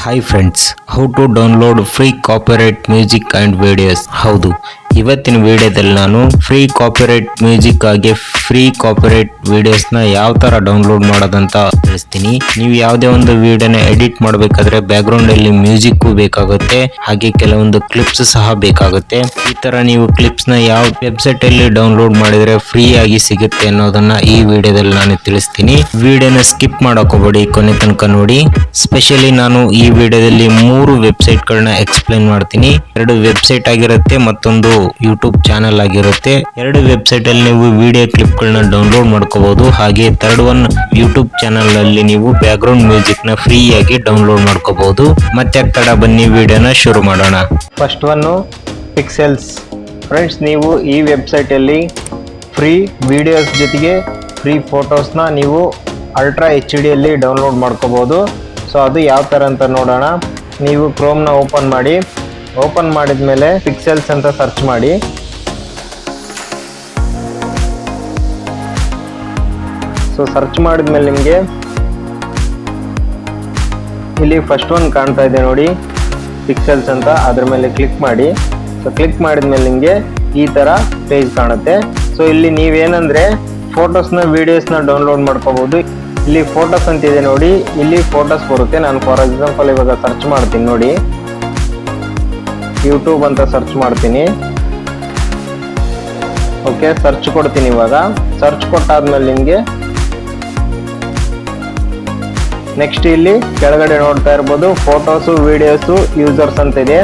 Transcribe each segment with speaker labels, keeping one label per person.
Speaker 1: Hi friends, how to download free copyright music and videos. ಹೌದು, ಇವತ್ತಿನ ವಿಡಿಯೋದಲ್ಲಿ ನಾನು ಫ್ರೀ ಕಾಪಿರೈಟ್ ಮ್ಯೂಸಿಕ್ ಆಗಿ ಫ್ರೀ ಕಾಪಿರೈಟ್ ವಿಡಿಯೋಸ್ನ ಯಾವ ತರ ಡೌನ್ಲೋಡ್ ಮಾಡೋದಂತ ತಿಳಿಸ್ತೀನಿ. ನೀವು ಯಾವುದೇ ಒಂದು ವಿಡಿಯೋನ ಎಡಿಟ್ ಮಾಡಬೇಕಾದ್ರೆ ಬ್ಯಾಕ್ಗ್ರೌಂಡ್ ಅಲ್ಲಿ ಮ್ಯೂಸಿಕ್ ಬೇಕಾಗುತ್ತೆ, ಹಾಗೆ ಕೆಲವೊಂದು ಕ್ಲಿಪ್ಸ್ ಸಹ ಬೇಕಾಗುತ್ತೆ. ಈ ತರ ನೀವು ಕ್ಲಿಪ್ಸ್ ನ ಯಾವ ವೆಬ್ಸೈಟ್ ಅಲ್ಲಿ ಡೌನ್ಲೋಡ್ ಮಾಡಿದ್ರೆ ಫ್ರೀ ಆಗಿ ಸಿಗುತ್ತೆ ಅನ್ನೋದನ್ನ ಈ ವಿಡಿಯೋದಲ್ಲಿ ನಾನು ತಿಳಿಸ್ತೀನಿ. ವಿಡಿಯೋನ ಸ್ಕಿಪ್ ಮಾಡಕ್ ಹೋಗಬೇಡಿ, ಕೊನೆ ತನಕ ನೋಡಿ. ಸ್ಪೆಷಲಿ ನಾನು ಈ ವಿಡಿಯೋದಲ್ಲಿ 3 ವೆಬ್ಸೈಟ್ ಗಳನ್ನ ಎಕ್ಸ್ಪ್ಲೈನ್ ಮಾಡ್ತೀನಿ. 2 ವೆಬ್ಸೈಟ್ ಆಗಿರುತ್ತೆ, ಮತ್ತೊಂದು ಯೂಟ್ಯೂಬ್ ಚಾನೆಲ್ ಆಗಿರುತ್ತೆ. 2 ವೆಬ್ಸೈಟ್ ಅಲ್ಲಿ ನೀವು ವಿಡಿಯೋ ಕ್ಲಿಪ್ ಗಳನ್ನ ಡೌನ್ಲೋಡ್ ಮಾಡ್ಕೋಬಹುದು. ಹಾಗೆ ಥರ್ಡ್ ಒನ್ ಯೂಟ್ಯೂಬ್ ಚಾನೆಲ್ ಅಲ್ಲಿ ನೀವು ಬ್ಯಾಕ್ ಗ್ರೌಂಡ್ ಮ್ಯೂಸಿಕ್ ನ ಫ್ರೀ ಆಗಿ ಡೌನ್ಲೋಡ್ ಮಾಡ್ಕೋಬಹುದು. ಮತ್ತೆ ತಡ ಬನ್ನಿ ವಿಡಿಯೋನ ಶುರು ಮಾಡೋಣ. First one pixels. ಫ್ರೆಂಡ್ಸ್, ನೀವು ಈ ವೆಬ್ಸೈಟ್ ಅಲ್ಲಿ ಫ್ರೀ ವಿಡಿಯೋಸ್ ಜೊತೆಗೆ ಫ್ರೀ ಫೋಟೋಸ್ನ ನೀವು ಅಲ್ಟ್ರಾ HD ಅಲ್ಲಿ ಡೌನ್ಲೋಡ್ ಮಾಡ್ಕೋಬಹುದು. ಸೊ ಅದು ಯಾವ ಥರ ಅಂತ ನೋಡೋಣ. ನೀವು ಕ್ರೋಮ್ನ ಓಪನ್ ಮಾಡಿದ ಮೇಲೆ ಪಿಕ್ಸೆಲ್ಸ್ ಅಂತ ಸರ್ಚ್ ಮಾಡಿ. ಸೊ ಸರ್ಚ್ ಮಾಡಿದ್ಮೇಲೆ ನಿಮಗೆ ಇಲ್ಲಿ ಫಸ್ಟ್ ಒನ್ ಕಾಣ್ತಾ ಇದೆ ನೋಡಿ, ಪಿಕ್ಸೆಲ್ಸ್ ಅಂತ. ಅದ್ರ ಮೇಲೆ ಕ್ಲಿಕ್ ಮಾಡಿ. ಸೊ ಕ್ಲಿಕ್ ಮಾಡಿದ್ಮೇಲೆ ನಿಮಗೆ ಈ ಥರ ಪೇಜ್ ಕಾಣುತ್ತೆ. ಸೊ ಇಲ್ಲಿ ನೀವೇನಂದ್ರೆ ಫೋಟೋಸ್ನ ವಿಡಿಯೋಸ್ನ ಡೌನ್ಲೋಡ್ ಮಾಡ್ಕೋಬಹುದು. ಇಲ್ಲಿ ಫೋಟೋಸ್ ಅಂತ ಇದೆ ನೋಡಿ, ಇಲ್ಲಿ ಫೋಟೋಸ್ ಬರುತ್ತೆ. ನಾನು ಫಾರ್ ಎಕ್ಸಾಂಪಲ್ ಇವಾಗ ಸರ್ಚ್ ಮಾಡ್ತೀನಿ ನೋಡಿ, ಯೂಟ್ಯೂಬ್ ಅಂತ ಸರ್ಚ್ ಮಾಡ್ತೀನಿ. ಓಕೆ, ಸರ್ಚ್ ಕೊಡ್ತೀನಿ. ಇವಾಗ ಸರ್ಚ್ ಕೊಟ್ಟಾದ್ಮೇಲೆ ನಿಮಗೆ ನೆಕ್ಸ್ಟ್ ಇಲ್ಲಿ ಕೆಳಗಡೆ ನೋಡ್ತಾ ಇರ್ಬೋದು ಫೋಟೋಸು ವಿಡಿಯೋಸು ಯೂಸರ್ಸ್ ಅಂತ ಇದೆ.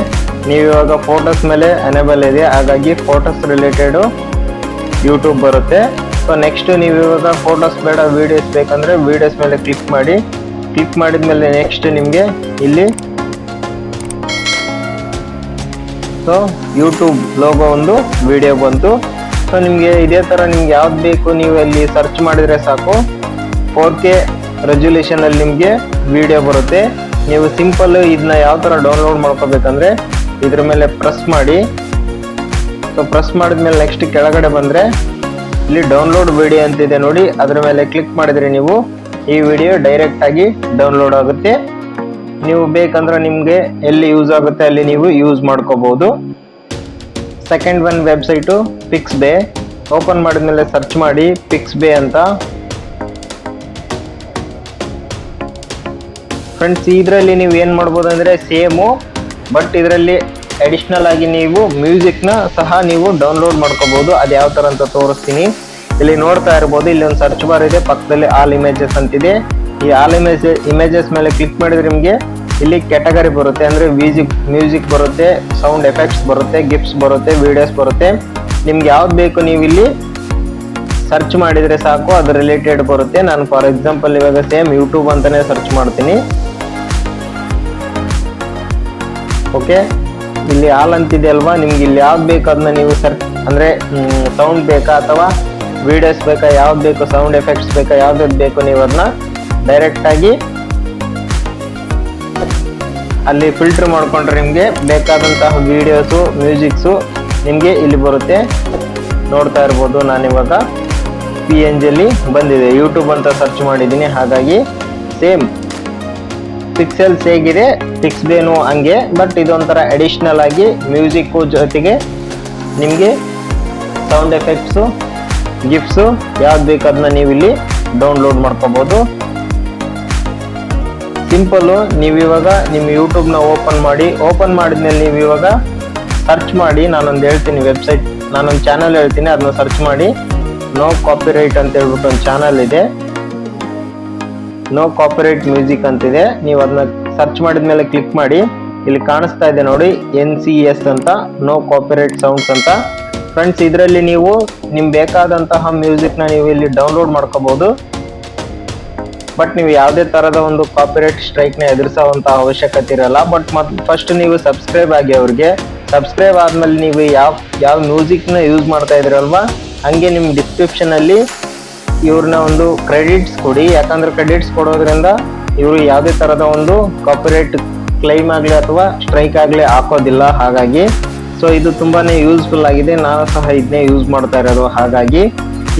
Speaker 1: ನೀವು ಇವಾಗ ಫೋಟೋಸ್ ಮೇಲೆ ಎನೇಬಲ್ ಇದೆ, ಹಾಗಾಗಿ ಫೋಟೋಸ್ ರಿಲೇಟೆಡ್ ಯೂಟ್ಯೂಬ್ ಬರುತ್ತೆ. ಸೊ ನೆಕ್ಸ್ಟ್ ನೀವು ಇವಾಗ ಫೋಟೋಸ್ ಬೇಡ ವಿಡಿಯೋಸ್ ಬೇಕಂದ್ರೆ ವಿಡಿಯೋಸ್ ಮೇಲೆ ಕ್ಲಿಕ್ ಮಾಡಿ. ಕ್ಲಿಕ್ ಮಾಡಿದ್ಮೇಲೆ ನೆಕ್ಸ್ಟ್ ನಿಮಗೆ ಇಲ್ಲಿ ಸೊ ಯೂಟ್ಯೂಬ್ ಲೋಗೋ ಒಂದು ವಿಡಿಯೋ ಬಂತು. ಸೊ ನಿಮಗೆ ಇದೇ ಥರ ನಿಮ್ಗೆ ಯಾವ್ದು ಬೇಕು ನೀವು ಅಲ್ಲಿ ಸರ್ಚ್ ಮಾಡಿದರೆ ಸಾಕು, 4K ರೆಸಲ್ಯೂಷನ್ ಅಲ್ಲಿ ನಿಮಗೆ ವಿಡಿಯೋ ಬರುತ್ತೆ. ನೀವು ಸಿಂಪಲ್ ಇದನ್ನ ಯಾವ ಥರ ಡೌನ್ಲೋಡ್ ಮಾಡ್ಕೋಬೇಕಂದ್ರೆ ಇದ್ರ ಮೇಲೆ ಪ್ರೆಸ್ ಮಾಡಿ. ಸೊ ಪ್ರೆಸ್ ಮಾಡಿದ್ಮೇಲೆ ನೆಕ್ಸ್ಟ್ ಕೆಳಗಡೆ ಬಂದರೆ ಇಲ್ಲಿ ಡೌನ್ಲೋಡ್ ವಿಡಿಯೋ ಅಂತಿದೆ ನೋಡಿ, ಅದ್ರ ಮೇಲೆ ಕ್ಲಿಕ್ ಮಾಡಿದ್ರೆ ನೀವು ಈ ವಿಡಿಯೋ ಡೈರೆಕ್ಟ್ ಆಗಿ ಡೌನ್ಲೋಡ್ ಆಗುತ್ತೆ. ನೀವು ಬೇಕಂದ್ರೆ ನಿಮಗೆ ಎಲ್ಲಿ ಯೂಸ್ ಆಗುತ್ತೆ ಅಲ್ಲಿ ನೀವು ಯೂಸ್ ಮಾಡ್ಕೋಬಹುದು. Second one website Pixabay. Open ಮಾಡಿದ್ಮೇಲೆ ಸರ್ಚ್ ಮಾಡಿ ಪಿಕ್ಸ್ಬೇ ಅಂತ. ಫ್ರೆಂಡ್ಸ್, ಇದರಲ್ಲಿ ನೀವು ಏನು ಮಾಡ್ಬೋದು ಅಂದರೆ ಸೇಮು, ಬಟ್ ಇದರಲ್ಲಿ ಅಡಿಷ್ನಲ್ ಆಗಿ ನೀವು ಮ್ಯೂಸಿಕ್ನ ಸಹ ನೀವು ಡೌನ್ಲೋಡ್ ಮಾಡ್ಕೋಬಹುದು. ಅದು ಯಾವ ಥರ ಅಂತ ತೋರಿಸ್ತೀನಿ. ಇಲ್ಲಿ ನೋಡ್ತಾ ಇರ್ಬೋದು, ಇಲ್ಲಿ ಒಂದು ಸರ್ಚ್ ಬಾರ್ ಇದೆ, ಪಕ್ಕದಲ್ಲಿ ಆಲ್ ಇಮೇಜಸ್ ಅಂತಿದೆ. ಈ ಆಲ್ ಇಮೇಜಸ್ ಮೇಲೆ ಕ್ಲಿಕ್ ಮಾಡಿದ್ರೆ ನಿಮಗೆ ಇಲ್ಲಿ ಕ್ಯಾಟಗರಿ ಬರುತ್ತೆ, ಅಂದರೆ ಮ್ಯೂಸಿಕ್ ಬರುತ್ತೆ, ಸೌಂಡ್ ಎಫೆಕ್ಟ್ಸ್ ಬರುತ್ತೆ, ಗಿಫ್ಟ್ಸ್ ಬರುತ್ತೆ, ವಿಡಿಯೋಸ್ ಬರುತ್ತೆ. ನಿಮ್ಗೆ ಯಾವ್ದು ಬೇಕು ನೀವು ಇಲ್ಲಿ ಸರ್ಚ್ ಮಾಡಿದರೆ ಸಾಕು, ಅದ್ರ ರಿಲೇಟೆಡ್ ಬರುತ್ತೆ. ನಾನು ಫಾರ್ ಎಕ್ಸಾಂಪಲ್ ಇವಾಗ ಸೇಮ್ ಯೂಟ್ಯೂಬ್ ಅಂತಾನೆ ಸರ್ಚ್ ಮಾಡ್ತೀನಿ. ಓಕೆ, ಇಲ್ಲಿ ಆಲ್ ಅಂತಿದೆ ಅಲ್ವಾ, ನಿಮ್ಗೆ ಇಲ್ಲಿ ಯಾವ್ದು ಬೇಕು ಅದನ್ನ ನೀವು ಸರ್ಚ್ ಅಂದರೆ ಸೌಂಡ್ ಬೇಕಾ ಅಥವಾ ವಿಡಿಯೋಸ್ ಬೇಕಾ, ಯಾವ್ದು ಬೇಕು, ಸೌಂಡ್ ಎಫೆಕ್ಟ್ಸ್ ಬೇಕಾ, ಯಾವ್ದು ಬೇಕು ನೀವು ಅದನ್ನ ಡೈರೆಕ್ಟಾಗಿ ಅಲ್ಲಿ ಫಿಲ್ಟರ್ ಮಾಡ್ಕೊಂಡ್ರೆ ನಿಮಗೆ ಬೇಕಾದಂತಹ ವಿಡಿಯೋಸು ಮ್ಯೂಸಿಕ್ಸು ನಿಮಗೆ ಇಲ್ಲಿ ಬರುತ್ತೆ. ನೋಡ್ತಾ ಇರ್ಬೋದು, ನಾನಿವಾಗ PNG ಅಲ್ಲಿ ಬಂದಿದೆ, ಯೂಟ್ಯೂಬ್ ಅಂತ ಸರ್ಚ್ ಮಾಡಿದ್ದೀನಿ. ಹಾಗಾಗಿ ಸೇಮ್ ಪಿಕ್ಸೆಲ್ಸ್ ಹೇಗಿದೆ ಪಿಕ್ಸ್ಬೇನು ಹಂಗೆ, ಬಟ್ ಇದೊಂಥರ ಅಡಿಷ್ನಲ್ ಆಗಿ ಮ್ಯೂಸಿಕ್ಕು ಜೊತೆಗೆ ನಿಮಗೆ ಸೌಂಡ್ ಎಫೆಕ್ಟ್ಸು ಗಿಫ್ಟ್ಸು ಯಾವ್ದು ಬೇಕು ಅದನ್ನ ನೀವು ಇಲ್ಲಿ ಡೌನ್ಲೋಡ್ ಮಾಡ್ಕೋಬೋದು. ಸಿಂಪಲ್ಲು, ನೀವಿವಾಗ ನಿಮ್ಮ ಯೂಟ್ಯೂಬ್ನ ಓಪನ್ ಮಾಡಿದ್ಮೇಲೆ ನೀವು ಇವಾಗ ಸರ್ಚ್ ಮಾಡಿ. ನಾನೊಂದು ಹೇಳ್ತೀನಿ ವೆಬ್ಸೈಟ್, ನಾನೊಂದು ಚಾನಲ್ ಹೇಳ್ತೀನಿ, ಅದನ್ನ ಸರ್ಚ್ ಮಾಡಿ. ನೋ ಕಾಪಿರೈಟ್ ಅಂತ ಹೇಳ್ಬಿಟ್ಟು ಒಂದು ಚಾನಲ್ ಇದೆ, ನೋ ಕಾಪಿರೈಟ್ ಮ್ಯೂಸಿಕ್ ಅಂತಿದೆ. ನೀವು ಅದನ್ನ ಸರ್ಚ್ ಮಾಡಿದ್ಮೇಲೆ ಕ್ಲಿಕ್ ಮಾಡಿ. ಇಲ್ಲಿ ಕಾಣಿಸ್ತಾ ಇದೆ ನೋಡಿ NCS ಅಂತ, ನೋ ಕಾಪಿರೈಟ್ ಸೌಂಡ್ಸ್ ಅಂತ. ಫ್ರೆಂಡ್ಸ್, ಇದರಲ್ಲಿ ನೀವು ನಿಮ್ಗೆ ಬೇಕಾದಂತಹ ಮ್ಯೂಸಿಕ್ನ ನೀವು ಇಲ್ಲಿ ಡೌನ್ಲೋಡ್ ಮಾಡ್ಕೋಬಹುದು. ಬಟ್ ನೀವು ಯಾವುದೇ ಥರದ ಒಂದು ಕಾಪಿರೈಟ್ ಸ್ಟ್ರೈಕ್ನ ಎದುರಿಸೋವಂಥ ಅವಶ್ಯಕತೆ ಇರಲ್ಲ. ಬಟ್ ಫಸ್ಟ್ ನೀವು ಸಬ್ಸ್ಕ್ರೈಬ್ ಆಗಿ, ಅವ್ರಿಗೆ ಸಬ್ಸ್ಕ್ರೈಬ್ ಆದಮೇಲೆ ನೀವು ಯಾವ ಮ್ಯೂಸಿಕ್ನ ಯೂಸ್ ಮಾಡ್ತಾ ಇದ್ರಲ್ವಾ, ಹಂಗೆ ನಿಮ್ಮ ಡಿಸ್ಕ್ರಿಪ್ಷನಲ್ಲಿ ಇವ್ರನ್ನ ಒಂದು ಕ್ರೆಡಿಟ್ಸ್ ಕೊಡಿ. ಯಾಕಂದ್ರೆ ಕ್ರೆಡಿಟ್ಸ್ ಕೊಡೋದ್ರಿಂದ ಇವರು ಯಾವುದೇ ಥರದ ಒಂದು ಕಾಪಿರೈಟ್ ಕ್ಲೈಮ್ ಆಗಲಿ ಅಥವಾ ಸ್ಟ್ರೈಕ್ ಆಗಲಿ ಹಾಕೋದಿಲ್ಲ. ಹಾಗಾಗಿ ಸೊ ಇದು ತುಂಬಾ ಯೂಸ್ಫುಲ್ ಆಗಿದೆ, ನಾನು ಸಹ ಇದನ್ನೇ ಯೂಸ್ ಮಾಡ್ತಾ ಇರೋದು. ಹಾಗಾಗಿ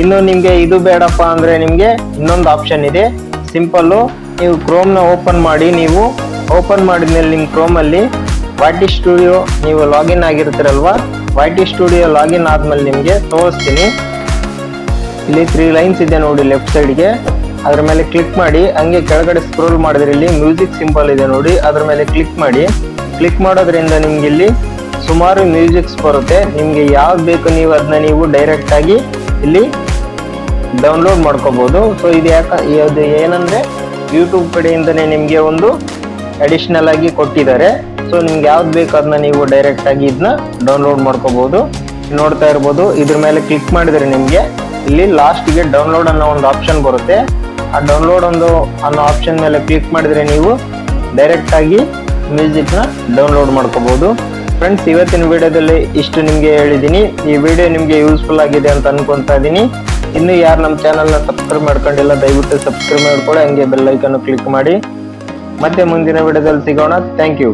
Speaker 1: ಇನ್ನು ನಿಮಗೆ ಇದು ಬೇಡಪ್ಪ ಅಂದರೆ ನಿಮಗೆ ಇನ್ನೊಂದು ಆಪ್ಷನ್ ಇದೆ. ಸಿಂಪಲ್ಲು, ನೀವು ಕ್ರೋಮ್ನ ಓಪನ್ ಮಾಡಿ, ನೀವು
Speaker 2: ಓಪನ್ ಮಾಡಿದ್ಮೇಲೆ ನಿಮ್ಮ ಕ್ರೋಮಲ್ಲಿ YT ಸ್ಟುಡಿಯೋ ನೀವು ಲಾಗಿನ್ ಆಗಿರ್ತೀರಲ್ವಾ, YT ಸ್ಟುಡಿಯೋ ಲಾಗಿನ್ ಆದ್ಮೇಲೆ ನಿಮಗೆ ತೋರಿಸ್ತೀನಿ. ಇಲ್ಲಿ 3 ಲೈನ್ಸ್ ಇದೆ ನೋಡಿ ಲೆಫ್ಟ್ ಸೈಡ್ಗೆ, ಅದ್ರ ಮೇಲೆ ಕ್ಲಿಕ್ ಮಾಡಿ. ಹಂಗೆ ಕೆಳಗಡೆ ಸ್ಕ್ರೋಲ್ ಮಾಡಿದ್ರೆ ಇಲ್ಲಿ ಮ್ಯೂಸಿಕ್ ಸಿಂಬಲ್ ಇದೆ ನೋಡಿ, ಅದ್ರ ಮೇಲೆ ಕ್ಲಿಕ್ ಮಾಡಿ. ಕ್ಲಿಕ್ ಮಾಡೋದ್ರಿಂದ ನಿಮ್ಗೆ ಇಲ್ಲಿ ಸುಮಾರು ಮ್ಯೂಸಿಕ್ಸ್ ಬರುತ್ತೆ. ನಿಮ್ಗೆ ಯಾವ್ದು ಬೇಕು ನೀವು ಅದನ್ನ ನೀವು ಡೈರೆಕ್ಟ್ ಆಗಿ ಇಲ್ಲಿ ಡೌನ್ಲೋಡ್ ಮಾಡ್ಕೋಬಹುದು. ಸೊ ಇದು ಏನಂದ್ರೆ ಯೂಟ್ಯೂಬ್ ಕಡೆಯಿಂದನೇ ನಿಮ್ಗೆ ಒಂದು ಅಡಿಷನಲ್ ಆಗಿ ಕೊಟ್ಟಿದ್ದಾರೆ. ಸೊ ನಿಮ್ಗೆ ಯಾವ್ದು ಬೇಕು ಅದನ್ನ ನೀವು ಡೈರೆಕ್ಟ್ ಆಗಿ ಇದನ್ನ ಡೌನ್ಲೋಡ್ ಮಾಡ್ಕೋಬಹುದು. ನೋಡ್ತಾ ಇರ್ಬೋದು, ಇದ್ರ ಮೇಲೆ ಕ್ಲಿಕ್ ಮಾಡಿದ್ರೆ ನಿಮ್ಗೆ ಇಲ್ಲಿ ಲಾಸ್ಟ್ಗೆ ಡೌನ್ಲೋಡ್ ಅನ್ನೋ ಒಂದು ಆಪ್ಷನ್ ಬರುತ್ತೆ. ಆ ಡೌನ್ಲೋಡ್ ಅನ್ನೋ ಆಪ್ಷನ್ ಮೇಲೆ ಕ್ಲಿಕ್ ಮಾಡಿದ್ರೆ ನೀವು ಡೈರೆಕ್ಟ್ ಆಗಿ ಮ್ಯೂಸಿಕ್ ನ ಡೌನ್ಲೋಡ್ ಮಾಡ್ಕೋಬಹುದು. ಫ್ರೆಂಡ್ಸ್, ಇವತ್ತಿನ ವಿಡಿಯೋದಲ್ಲಿ ಇಷ್ಟು ನಿಮ್ಗೆ ಹೇಳಿದೀನಿ. ಈ ವಿಡಿಯೋ ನಿಮ್ಗೆ ಯೂಸ್ಫುಲ್ ಆಗಿದೆ ಅಂತ ಅನ್ಕೊಂತಾ ಇದೀನಿ. ಇನ್ನು ಯಾರು ನಮ್ಮ ಚಾನಲ್ ನ ಸಬ್ಸ್ಕ್ರೈಬ್ ಮಾಡ್ಕೊಂಡಿಲ್ಲ ದಯವಿಟ್ಟು ಸಬ್ಸ್ಕ್ರೈಬ್ ಮಾಡ್ಕೊಳ್ಳಿ, ಹಂಗೆ ಬೆಲ್ ಐಕನ್ ಕ್ಲಿಕ್ ಮಾಡಿ. ಮತ್ತೆ ಮುಂದಿನ ವಿಡಿಯೋದಲ್ಲಿ ಸಿಗೋಣ. Thank you.